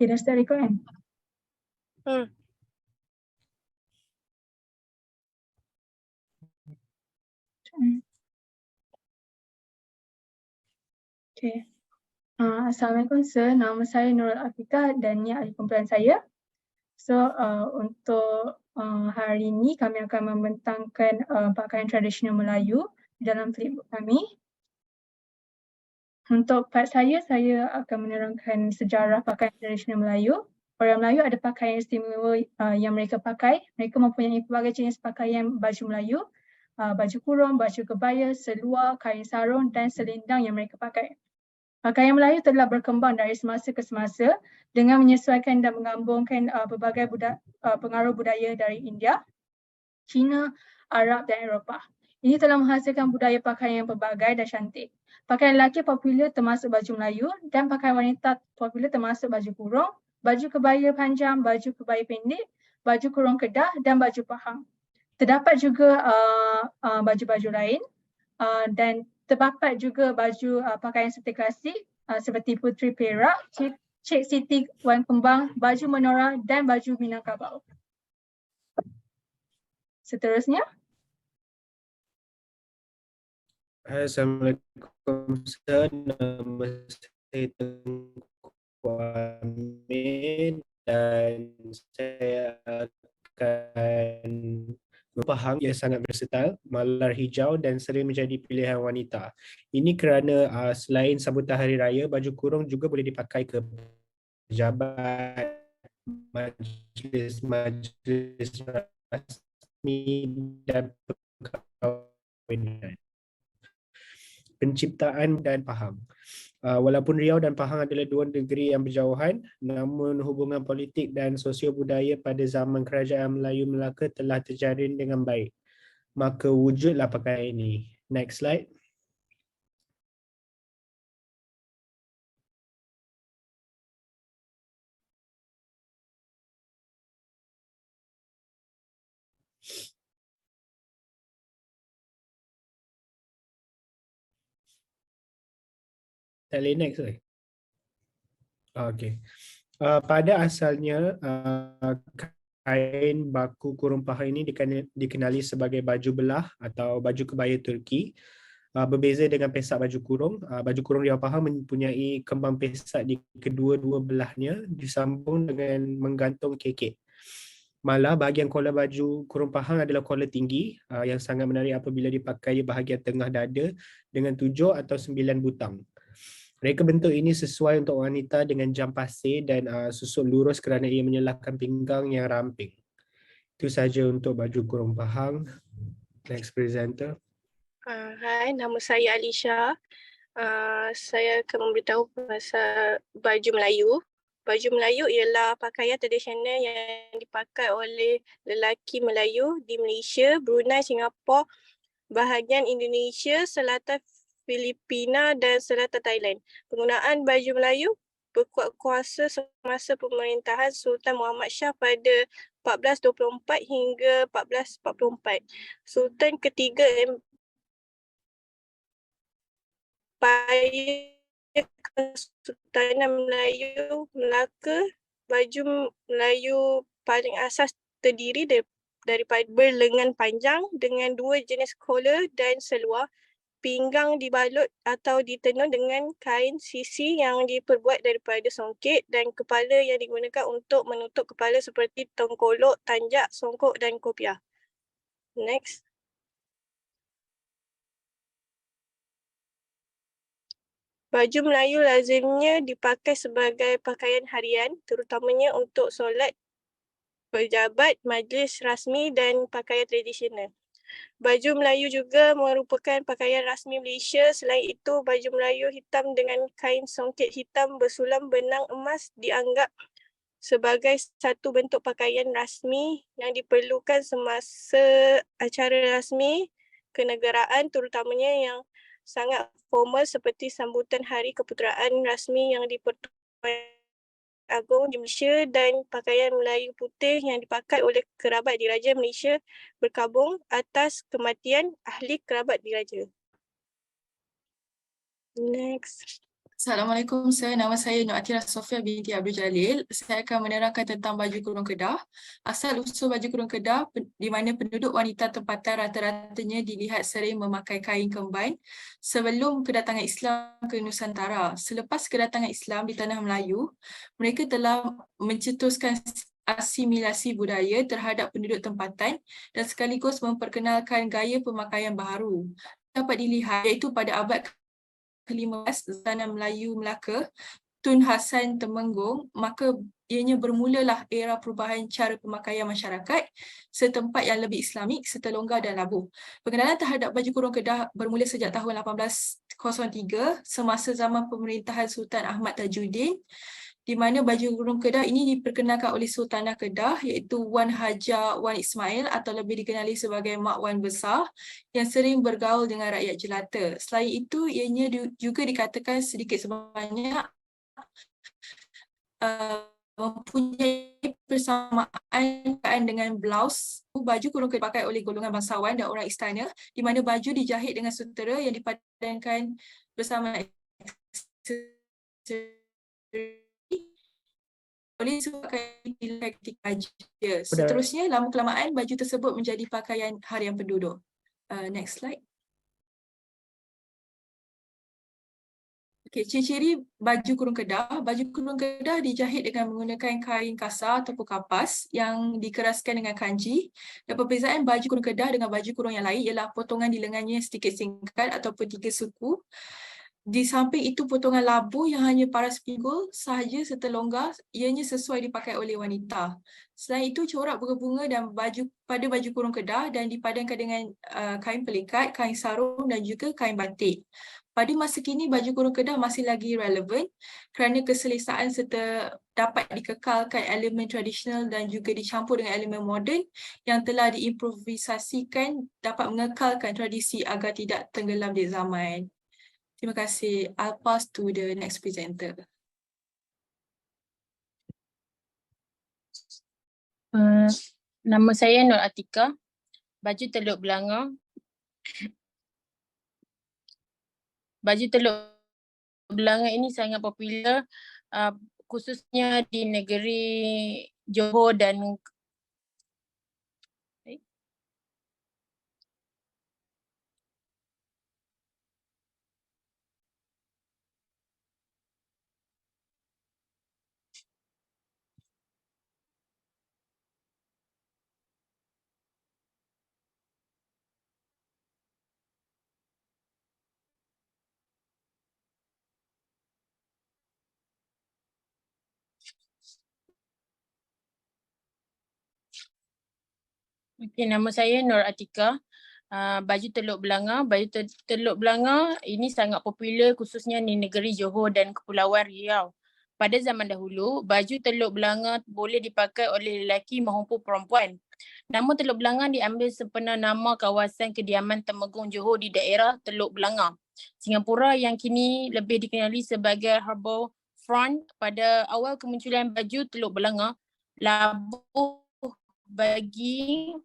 Okay, dah start record kan? Okay. Assalamualaikum sir, nama saya Nurul Afiqah dan ni ahli kumpulan saya. So untuk hari ini kami akan membentangkan pakaian tradisional Melayu dalam flipbook kami. Untuk part saya akan menerangkan sejarah pakaian tradisional Melayu. Orang Melayu ada pakaian istimewa yang mereka pakai. Mereka mempunyai pelbagai jenis pakaian baju Melayu, baju kurung, baju kebaya, seluar, kain sarung dan selendang yang mereka pakai. Pakaian Melayu telah berkembang dari semasa ke semasa dengan menyesuaikan dan menggabungkan berbagai pengaruh budaya dari India, China, Arab dan Eropah. Ini telah menghasilkan budaya pakaian yang pelbagai dan cantik. Pakaian lelaki popular termasuk baju Melayu dan pakaian wanita popular termasuk baju kurung, baju kebaya panjang, baju kebaya pendek, baju kurung kedah dan baju pahang. Terdapat juga baju-baju lain dan terdapat juga baju pakaian seperti klasik seperti Puteri Perak, Cik Siti Wan Kembang, baju Menora dan baju Minangkabau. Seterusnya. Assalamualaikum sir, nama saya Tengku Amin dan saya akan Pahang yang sangat versatile, malar hijau dan sering menjadi pilihan wanita. Ini kerana selain sambutan Hari Raya, baju kurung juga boleh dipakai ke pejabat, majlis rasmi dan perkahwinan. Penciptaan dan Pahang. Walaupun Riau dan Pahang adalah dua negeri yang berjauhan, namun hubungan politik dan sosio budaya pada zaman Kerajaan Melayu Melaka telah terjalin dengan baik. Maka wujudlah pakaian ini. Next slide. Tak boleh next ke? Okay. Pada asalnya, kain baku kurung Pahang ini dikenali sebagai baju belah atau baju kebaya Turki. Berbeza dengan pesak baju kurung. Baju kurung Riau Pahang mempunyai kembang pesak di kedua-dua belahnya disambung dengan menggantung kekek. Malah bahagian kollar baju kurung Pahang adalah kollar tinggi yang sangat menarik apabila dipakai di bahagian tengah dada dengan 7 atau 9 butang. Reka bentuk ini sesuai untuk wanita dengan jam pasir dan susup lurus kerana ia menyelahkan pinggang yang ramping. Itu saja untuk baju kurung Pahang. Next presenter. Hai, nama saya Alisha. Saya akan memberitahu pasal baju Melayu. Baju Melayu ialah pakaian tradisional yang dipakai oleh lelaki Melayu di Malaysia, Brunei, Singapura, bahagian Indonesia, selatan Filipina dan selatan Thailand. Penggunaan baju Melayu berkuat kuasa semasa pemerintahan Sultan Muhammad Shah pada 1424 hingga 1444. Sultan ketiga Kesultanan Melayu Melaka. Baju Melayu paling asas terdiri daripada berlengan panjang dengan dua jenis collar dan seluar. Pinggang dibalut atau ditenun dengan kain sisi yang diperbuat daripada songket dan kepala yang digunakan untuk menutup kepala seperti tengkolok, tanjak, songkok dan kopiah. Next. Baju Melayu lazimnya dipakai sebagai pakaian harian, terutamanya untuk solat, pejabat, majlis rasmi dan pakaian tradisional. Baju Melayu juga merupakan pakaian rasmi Malaysia. Selain itu, baju Melayu hitam dengan kain songket hitam bersulam benang emas dianggap sebagai satu bentuk pakaian rasmi yang diperlukan semasa acara rasmi kenegaraan, terutamanya yang sangat formal seperti sambutan Hari Keputeraan rasmi yang di-Pertuan Agong di Malaysia dan pakaian Melayu putih yang dipakai oleh kerabat diraja Malaysia berkabung atas kematian ahli kerabat diraja. Next. Assalamualaikum, nama saya Nur Atira Sofia binti Abdul Jalil. Saya akan menerangkan tentang baju kurung Kedah. Asal usul baju kurung Kedah di mana penduduk wanita tempatan rata-ratanya dilihat sering memakai kain kemban sebelum kedatangan Islam ke Nusantara. Selepas kedatangan Islam di tanah Melayu, mereka telah mencetuskan asimilasi budaya terhadap penduduk tempatan dan sekaligus memperkenalkan gaya pemakaian baharu. Dapat dilihat iaitu pada abad ke-15 tanah Melayu Melaka, Tun Hasan Temenggung, maka ianya bermulalah era perubahan cara pemakaian masyarakat setempat yang lebih Islamik serta longgar dan labuh. Pengenalan terhadap baju kurung Kedah bermula sejak tahun 1803 semasa zaman pemerintahan Sultan Ahmad Tajuddin, di mana baju kurung Kedah ini diperkenalkan oleh Sultanah Kedah iaitu Wan Hajar Wan Ismail atau lebih dikenali sebagai Mak Wan Besar yang sering bergaul dengan rakyat jelata. Selain itu, ianya juga dikatakan sedikit sebanyak mempunyai persamaan dengan blouse. Baju kurung Kedah dipakai oleh golongan bangsawan dan orang istana, di mana baju dijahit dengan sutera yang dipadankan bersama oleh ketika seterusnya, lama-kelamaan baju tersebut menjadi pakaian harian penduduk. Next slide. Okay, ciri-ciri baju kurung Kedah. Baju kurung Kedah dijahit dengan menggunakan kain kasar ataupun kapas yang dikeraskan dengan kanji. Dan perbezaan baju kurung Kedah dengan baju kurung yang lain ialah potongan di lengannya sedikit singkat ataupun 3 suku. Di samping itu, potongan labu yang hanya paras pinggul sahaja serta longgar, ianya sesuai dipakai oleh wanita. Selain itu, corak berbunga dan pada baju kurung Kedah dan dipadankan dengan kain pelikat, kain sarung dan juga kain batik. Pada masa kini, baju kurung Kedah masih lagi relevan kerana keselesaan serta dapat dikekalkan elemen tradisional dan juga dicampur dengan elemen moden yang telah diimprovisasikan dapat mengekalkan tradisi agar tidak tenggelam di zaman. Terima kasih. I'll pass to the next presenter. Nama saya Nur Atika. Baju Teluk Belanga. Baju Teluk Belanga ini sangat popular khususnya di negeri Johor dan okay, nama saya Nur Atika. Baju Teluk Belanga. Baju Teluk Belanga ini sangat popular khususnya di negeri Johor dan Kepulauan Riau. Pada zaman dahulu, baju Teluk Belanga boleh dipakai oleh lelaki maupun perempuan. Nama Teluk Belanga diambil sempena nama kawasan kediaman Temenggung Johor di daerah Teluk Belanga, Singapura yang kini lebih dikenali sebagai Harbour Front. Pada awal kemunculan baju Teluk Belanga, labuh bagi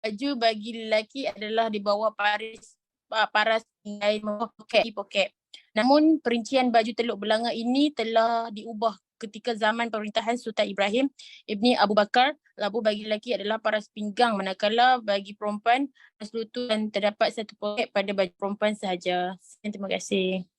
baju bagi lelaki adalah di bawah paras poket. Namun perincian baju Teluk Belanga ini telah diubah ketika zaman pemerintahan Sultan Ibrahim Ibni Abu Bakar. Labuh bagi lelaki adalah paras pinggang, manakala bagi perempuan paras lutut dan terdapat satu poket pada baju perempuan sahaja. Terima kasih.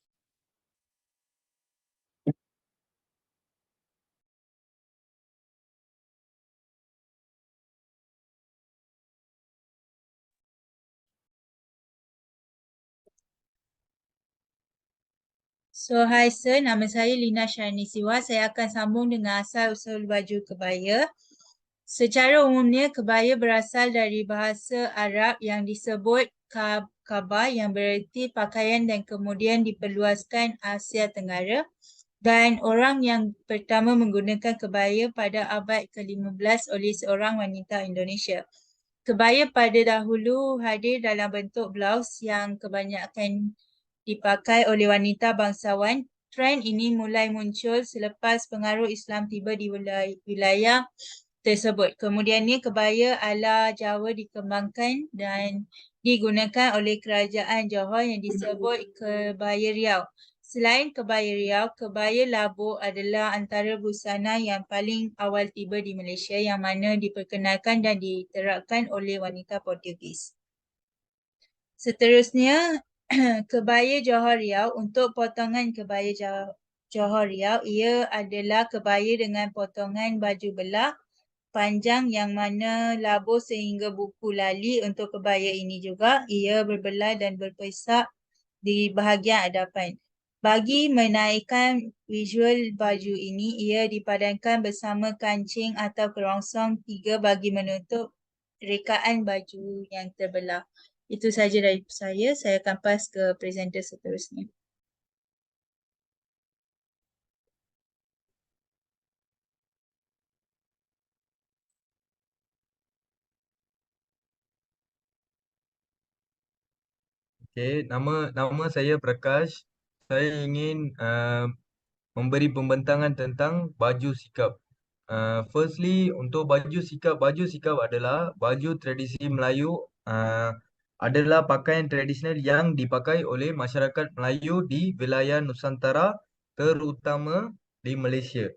So, hi sir, nama saya Lina Syarni Siwa. Saya akan sambung dengan asal-usul baju kebaya. Secara umumnya, kebaya berasal dari bahasa Arab yang disebut kabah yang bererti pakaian dan kemudian diperluaskan Asia Tenggara. Dan orang yang pertama menggunakan kebaya pada abad ke-15 oleh seorang wanita Indonesia. Kebaya pada dahulu hadir dalam bentuk blouse yang kebanyakan dipakai oleh wanita bangsawan. Trend ini mulai muncul selepas pengaruh Islam tiba di wilayah tersebut. Kemudiannya kebaya ala Jawa dikembangkan dan digunakan oleh kerajaan Johor yang disebut kebaya Riau. Selain kebaya Riau, kebaya Labuh adalah antara busana yang paling awal tiba di Malaysia yang mana diperkenalkan dan diterapkan oleh wanita Portugis. Seterusnya, kebaya Johor Riau. Untuk potongan kebaya Johor Riau, ia adalah kebaya dengan potongan baju belah panjang yang mana labuh sehingga buku lali. Untuk kebaya ini juga, ia berbelah dan berpesak di bahagian hadapan. Bagi menaikkan visual baju ini, ia dipadankan bersama kancing atau kerongsong 3 bagi menutup rekaan baju yang terbelah. Itu saja dari saya. Saya akan pass ke presenter seterusnya. Okay, nama saya Prakash. Saya ingin memberi pembentangan tentang baju sikap. Firstly, untuk baju sikap adalah baju tradisi Melayu, adalah pakaian tradisional yang dipakai oleh masyarakat Melayu di wilayah Nusantara, terutama di Malaysia,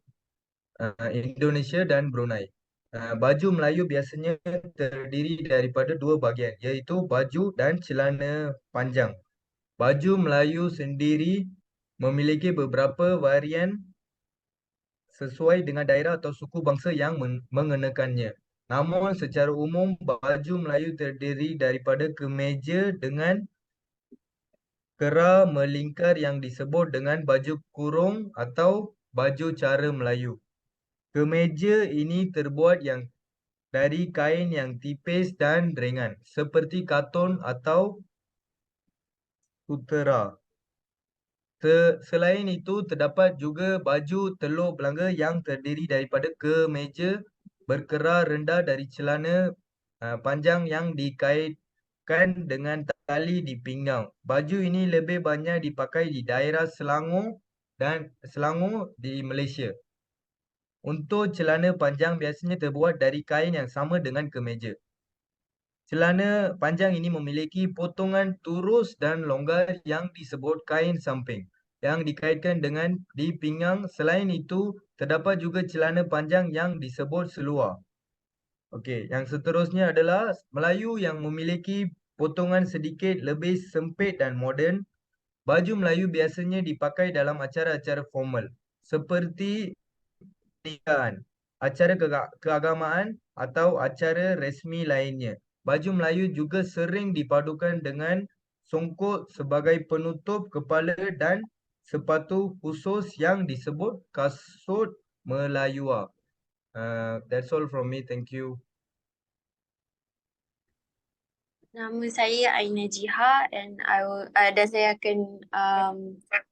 Indonesia dan Brunei. Baju Melayu biasanya terdiri daripada 2 bahagian, iaitu baju dan celana panjang. Baju Melayu sendiri memiliki beberapa varian sesuai dengan daerah atau suku bangsa yang mengenakannya. Namun secara umum, baju Melayu terdiri daripada kemeja dengan kera melingkar yang disebut dengan baju kurung atau baju cara Melayu. Kemeja ini terbuat dari kain yang tipis dan ringan, seperti katun atau sutera. Selain itu, terdapat juga baju teluk belanga yang terdiri daripada kemeja berkera rendah dari celana panjang yang dikaitkan dengan tali di pinggang. Baju ini lebih banyak dipakai di daerah Selangor di Malaysia. Untuk celana panjang biasanya terbuat dari kain yang sama dengan kemeja. Celana panjang ini memiliki potongan turus dan longgar yang disebut kain samping yang dikaitkan dengan di pinggang. Selain itu, terdapat juga celana panjang yang disebut seluar. Okey, yang seterusnya adalah Melayu yang memiliki potongan sedikit lebih sempit dan moden. Baju Melayu biasanya dipakai dalam acara-acara formal seperti pernikahan, acara keagamaan atau acara resmi lainnya. Baju Melayu juga sering dipadukan dengan songkok sebagai penutup kepala dan sepatu khusus yang disebut kasut Melayua. That's all from me. Thank you. Nama saya Aina Jiha dan saya akan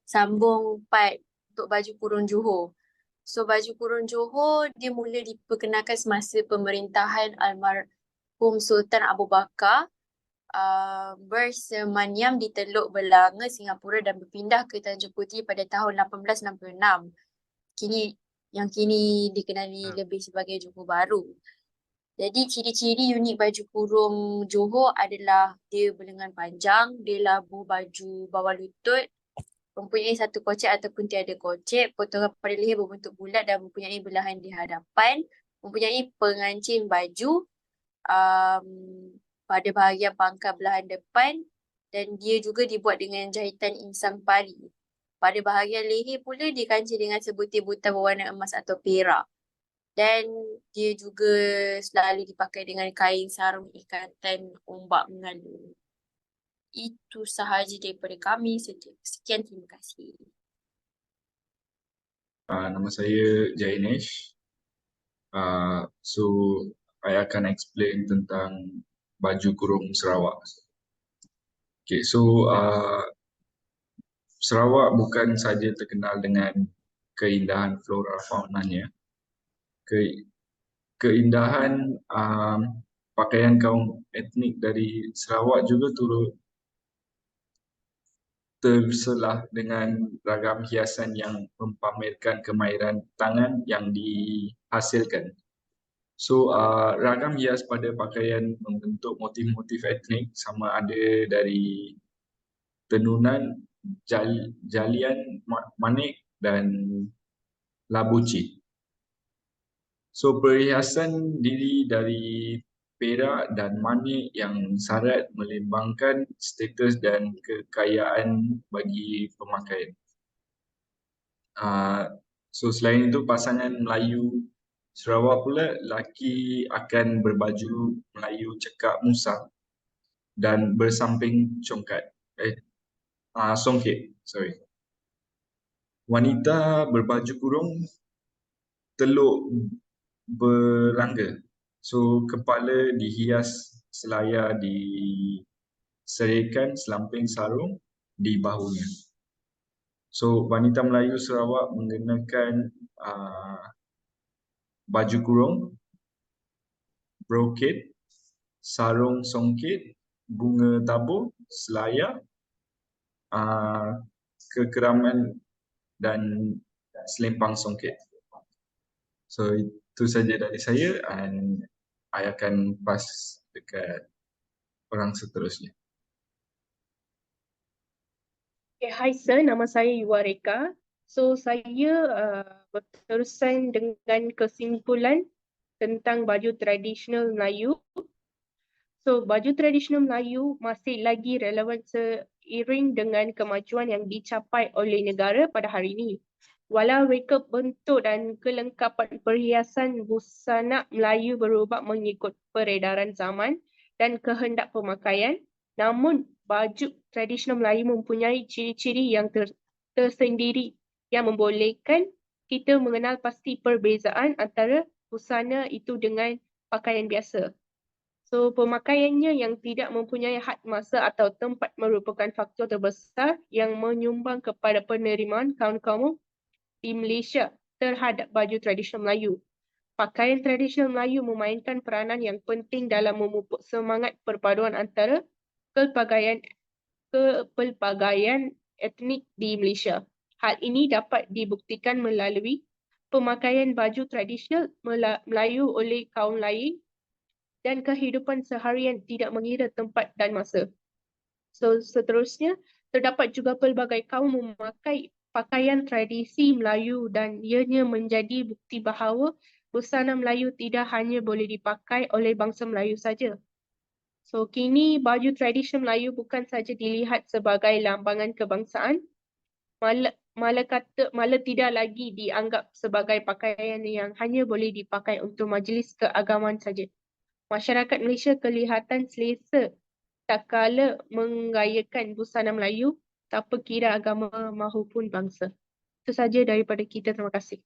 sambung part untuk baju kurung Johor. So baju kurung Johor dia mula diperkenalkan semasa pemerintahan almarhum Sultan Abu Bakar bersemaniam di Teluk Belanga, Singapura dan berpindah ke Tanjung Puteri pada tahun 1866. Yang kini dikenali lebih sebagai Johor Baru. Jadi ciri-ciri unik baju kurung Johor adalah dia berlengan panjang, dia labuh baju bawah lutut, mempunyai satu kocek ataupun tiada kocek, potongan pada leher berbentuk bulat dan mempunyai belahan di hadapan, mempunyai pengancing baju pada bahagian pangkal belahan depan dan dia juga dibuat dengan jahitan insang pari. Pada bahagian leher pula dikancing dengan sebutir butan berwarna emas atau perak. Dan dia juga selalu dipakai dengan kain sarung ikatan ombak mengalir. Itu sahaja daripada kami. Sekian, terima kasih. Nama saya Jainesh. So, saya akan explain tentang baju kurung Sarawak. Okay, so Sarawak bukan saja terkenal dengan keindahan flora faunanya. Keindahan pakaian kaum etnik dari Sarawak juga turut terselah dengan ragam hiasan yang mempamerkan kemahiran tangan yang dihasilkan. So ragam hias pada pakaian membentuk motif-motif etnik sama ada dari tenunan, jalian, manik dan labuci. So perhiasan diri dari perak dan manik yang syarat melambangkan status dan kekayaan bagi pemakai. So selain itu pasangan Melayu Sarawak pula, laki akan berbaju Melayu cekak musang dan bersamping songket. Wanita berbaju kurung teluk berlangga. So kepala dihias selaya diserikan selamping sarung di bahunya. So wanita Melayu Sarawak mengenakan baju kurung, brocade, sarung songket, bunga tabur, selaya, kekeraman dan selempang songket. So itu saja dari saya dan saya akan pass dekat orang seterusnya. Okay, hi sir, nama saya Yuwareka. So saya berterusan dengan kesimpulan tentang baju tradisional Melayu. So baju tradisional Melayu masih lagi relevan seiring dengan kemajuan yang dicapai oleh negara pada hari ini. Walau reka bentuk dan kelengkapan perhiasan busana Melayu berubah mengikut peredaran zaman dan kehendak pemakaian, namun baju tradisional Melayu mempunyai ciri-ciri yang tersendiri yang membolehkan kita mengenal pasti perbezaan antara busana itu dengan pakaian biasa. So, pemakaiannya yang tidak mempunyai had masa atau tempat merupakan faktor terbesar yang menyumbang kepada penerimaan kaum-kaum di Malaysia terhadap baju tradisional Melayu. Pakaian tradisional Melayu memainkan peranan yang penting dalam memupuk semangat perpaduan antara kepelbagaian etnik di Malaysia. Hal ini dapat dibuktikan melalui pemakaian baju tradisional Melayu oleh kaum lain dan kehidupan seharian tidak mengira tempat dan masa. So, seterusnya, terdapat juga pelbagai kaum memakai pakaian tradisi Melayu dan ianya menjadi bukti bahawa busana Melayu tidak hanya boleh dipakai oleh bangsa Melayu saja. So, kini baju tradisional Melayu bukan saja dilihat sebagai lambangan kebangsaan, malah tidak lagi dianggap sebagai pakaian yang hanya boleh dipakai untuk majlis keagamaan saja. Masyarakat Malaysia kelihatan selesa tak kala menggayakan busana Melayu tanpa kira agama maupun bangsa. Itu saja daripada kita. Terima kasih.